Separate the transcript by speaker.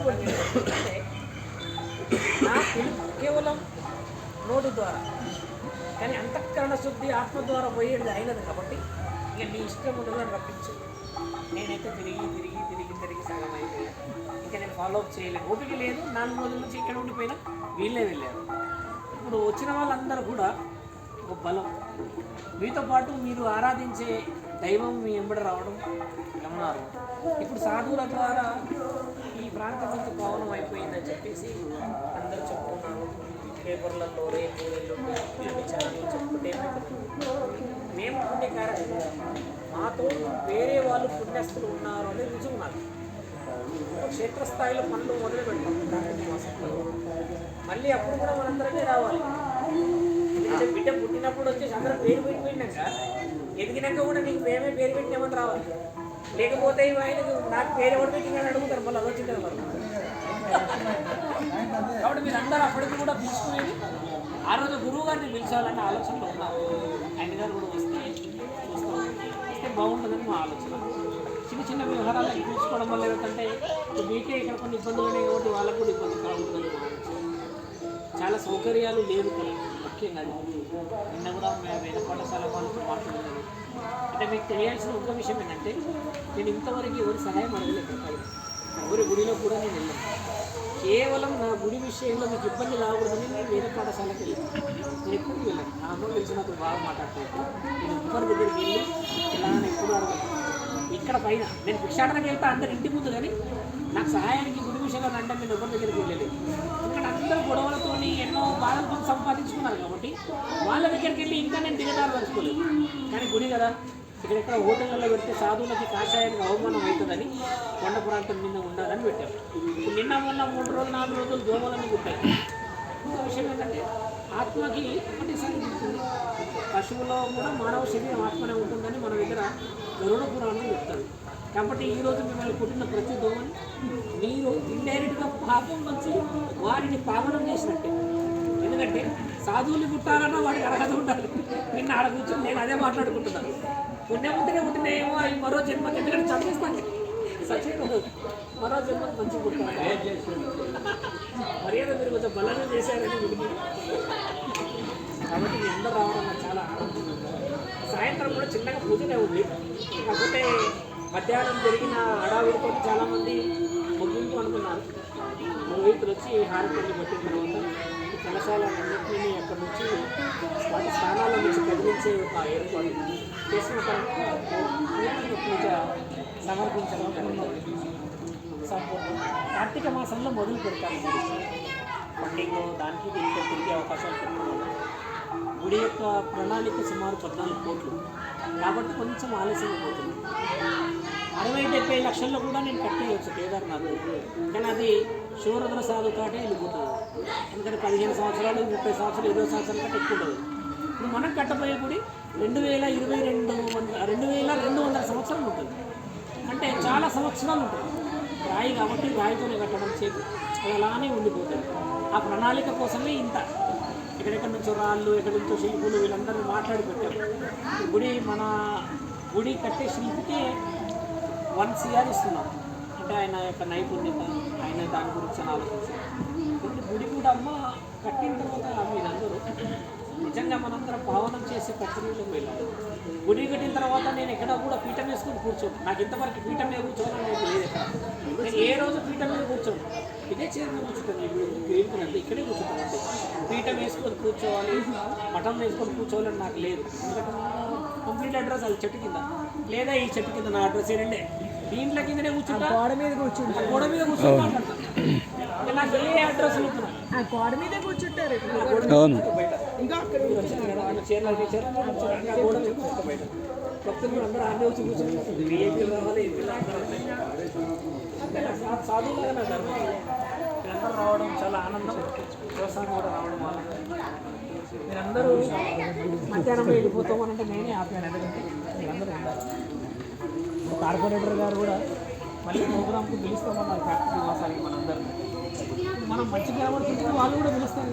Speaker 1: చెప్పడం ఏంటంటే నా పిలుపు కేవలం నోటి ద్వారా, కానీ అంతఃకరణ శుద్ధి ఆత్మ ద్వారా పోయేది అయినది కాబట్టి ఇక నీ ఇష్టం ఉండదని రప్పించు. నేనైతే తిరిగి సగం అయిపోయా. ఇంకా నేను ఫాలో అప్ చేయలేను, ఓపిక లేదు. 4 రోజుల నుంచి ఇక్కడ ఉండిపోయినా వీళ్ళే వెళ్ళారు. ఇప్పుడు వచ్చిన వాళ్ళందరూ కూడా ఒక బలం, మీతో పాటు మీరు ఆరాధించే దైవం మీ వెంబడి రావడం గమనారు. ఇప్పుడు సాధువుల ద్వారా ఈ ప్రాంతం అంతా పావనం అయిపోయిందని చెప్పేసి అందరూ చెప్పుకున్నారు. పేపర్లలో రేపు ఛానల్ చెప్పుకుంటే మేము పుణ్యకారకులు, మాతో వేరే వాళ్ళు పుణ్యస్తులు ఉన్నారు అనేది రుజువు నాకు. క్షేత్రస్థాయిలో పనులు మొదలు పెడతాం కార్తీక మాసంలో. మళ్ళీ అప్పుడు కూడా మనందరమే రావాలి. ఎందుకంటే బిడ్డ పుట్టినప్పుడు వచ్చేసి అందరం పేరు పెట్టిపోయినాక ఎదిగినాక కూడా నీకు మేమే పేరు పెట్టినామని రావాలి. లేకపోతే ఆయనకు నాకు పేరు ఎవరు పెట్టిందని అడుగుతారు, మళ్ళీ అది వచ్చింది మరి. కాబట్టి మీరు అందరూ అప్పటికి కూడా తీసుకునేది ఆ రోజు గురువు గారిని పిలిచాలనే ఆలోచనలో ఉన్నారు. ఆయన గారు కూడా వస్తే బాగుంటుందని మా ఆలోచన. చిన్న వ్యవహారాలు చూసుకోవడం వల్ల ఏంటంటే మీకే ఇక్కడ కొన్ని ఇబ్బందులు ఉన్నాయి కాబట్టి వాళ్ళకు కూడా ఇబ్బంది కాకూడదని మా ఆలోచన. చాలా సౌకర్యాలు లేవు ముఖ్యంగా. నిన్న కూడా వేద పాఠశాల వాళ్ళతో మాట్లాడుతున్నాను. అంటే మీకు తెలియాల్సిన ఒక విషయం ఏంటంటే నేను ఇంతవరకు ఎవరి సహాయం అడగలేదు. ఎవరి గుడిలో కూడా నేను వెళ్ళాను. కేవలం నా గుడి విషయంలో మీకు ఇబ్బంది రాకూడదని నేను వేద పాఠశాలకు వెళ్ళాను. నేను ఎప్పుడు వెళ్ళాను. నా అమ్మ తెలిసినప్పుడు బాగా మాట్లాడుతున్నాను. నేను ఎవరి దగ్గరికి వెళ్ళి ఇలా నేను ఎప్పుడు అడగను. ఇక్కడ పైన నేను భిక్షాటనకి వెళ్తా అందరి ఇంటి ముందు, కానీ నాకు సహాయానికి గుడి విషయంలో అంటే నేను ఎవరి దగ్గరికి వెళ్ళలేదు. ఎందుకంటే అందరూ గొడవలతో ఎన్నో బాధలతో సంపాదించుకున్నారు కాబట్టి వాళ్ళ దగ్గరికి వెళ్ళి ఇంకా నేను దిగదారు పరుచుకోలేదు. కానీ గుడి కదా, ఇక్కడ హోటళ్ళలో పెడితే సాధువులకి కాషాయానికి అవమానం అవుతుందని కొండ ప్రాంతం మీద ఉండాలని పెట్టారు. ఇప్పుడు నిన్న మొన్న 3 రోజులు 4 రోజులు దోమలన్నీ కుట్టాయి. ఇంకో విషయం ఏంటంటే ఆత్మకి ఒకటి సంగతి, పశువులో కూడా మానవ శరీరం ఆత్మనే ఉంటుందని మన దగ్గర గరుడ పురాణం చెప్తారు. కాబట్టి ఈరోజు మిమ్మల్ని పుట్టిన ప్రతి దోమని మీరు ఇండైరెక్ట్గా పాపం వచ్చి వారిని పావనం చేసినట్టే. ఎందుకంటే సాధువులు పుట్టాలన్నా వాడికి అర్హత ఉండాలి. నిన్న ఆడ కూర్చొని నేను అదే మాట్లాడుకుంటున్నాను. పుణ్యముంటేనే పుట్టినేమో అవి మరో జన్మకి, ఎందుకంటే చంపేస్తాను సచేయదు, మరో జన్మకి మంచి పుట్టాను. మర్యాద మీరు కొంచెం బలంగా చేశారని విడికి. కాబట్టి మీ అందరూ రావడం నాకు చాలా ఆనందంగా. సాయంత్రం కూడా చిన్నగా పూజనే ఉంది. కాకపోతే మధ్యాహ్నం జరిగిన హడావిడితో చాలామంది ముగింపు అనుకున్నారు. ముగింపులు వచ్చి హారపల్లి పట్టిన తర్వాత కలశాలన్నింటినీ అక్కడి నుంచి వాటి స్థానాల నుంచి కదిలించే ఒక ఏర్పాటు చేసిన తర్వాత పూజ సమర్పించడం సంపూర్ణ కార్తీక మాసంలో మొదలు పెడతాను. పండుగ దానికి దీంట్లో తిరిగే అవకాశాలు పెట్టుకున్నాను. గుడి యొక్క ప్రణాళిక సుమారు 14 కోట్లు కాబట్టి కొంచెం ఆలస్యంగా పోతుంది. 60-70 లక్షల్లో కూడా నేను కట్టేయచ్చు కేదార్నాథ్, కానీ అది శివరుద్ర సాధు కాటే వెళ్ళిపోతుంది. ఎందుకంటే 15 సంవత్సరాలు 30 సంవత్సరాలు 20 సంవత్సరాల కంటే ఎక్కువ ఉంటుంది. ఇప్పుడు మనం కట్టబోయే గుడి 2200 సంవత్సరాలు ఉంటుంది. అంటే చాలా సంవత్సరాలు ఉంటుంది. రాయి కాబట్టి రాయితోనే కట్టడం చేతి అది అలానే ఉండిపోతుంది. ఆ ప్రణాళిక కోసమే ఇంత ఎక్కడెక్కడి నుంచో రాళ్ళు, ఎక్కడి నుంచో శిల్పులు వీళ్ళందరూ మాట్లాడి పెట్టారు. గుడి మన గుడి కట్టే శిల్పికే 1 CR ఇస్తున్నాం. అంటే ఆయన యొక్క నైపుణ్యత, ఆయన దాని గురించి ఆలోచించారు. గుడి కూడా అమ్మ కట్టిన తర్వాత మీరందరూ నిజంగా మనందరం పావనం చేసే ప్రక్రియలోకి వెళ్ళాలి. గుడి కట్టిన తర్వాత నేను ఎక్కడ కూడా పీఠం వేసుకొని కూర్చోను. నాకు ఇంతవరకు పీఠం మీద కూర్చోవాలని లేదు. నేను ఏ రోజు పీఠం మీద కూర్చోను, ఇదే చీర మీద కూర్చుంటాను. ఇప్పుడు ఇక్కడే కూర్చుంటాను. అంటే పీఠం వేసుకొని కూర్చోవాలి, మఠం వేసుకొని కూర్చోవాలని నాకు లేదు. ఎందుకంటే కంప్లీట్ అడ్రస్ అది చెట్టు కింద, లేదా ఈ చెట్టు కింద నా అడ్రస్ ఏంటంటే దీంట్లో కిందనే కూర్చుంటా, గోడ మీద కూర్చుని మాట్లాడతాను. నాకు ఏ అడ్రస్ గోడ మీద కూర్చుంటారు. ఇంకా అక్కడ చీరలు గోడ మీద బయట భక్తులు అందరూ అన్నీ వచ్చి కూర్చొని సాధువులాగా నా ధర్మం. మీరందరూ రావడం చాలా ఆనందం. వ్యవసాయం కూడా రావడం వల్ల మీరందరూ మధ్యాహ్నం వెళ్ళిపోతామనంటే నేనే ఆపాను. ఎందుకంటే మీరందరూ ఉండాలి. కార్పొరేటర్ గారు కూడా మళ్ళీ ప్రోగ్రామ్కి పిలుస్తామన్నారు. కార్తీక మాసానికి మనందరూ మనం మంచి కనబడుతుంటే వాళ్ళు కూడా పిలుస్తారు.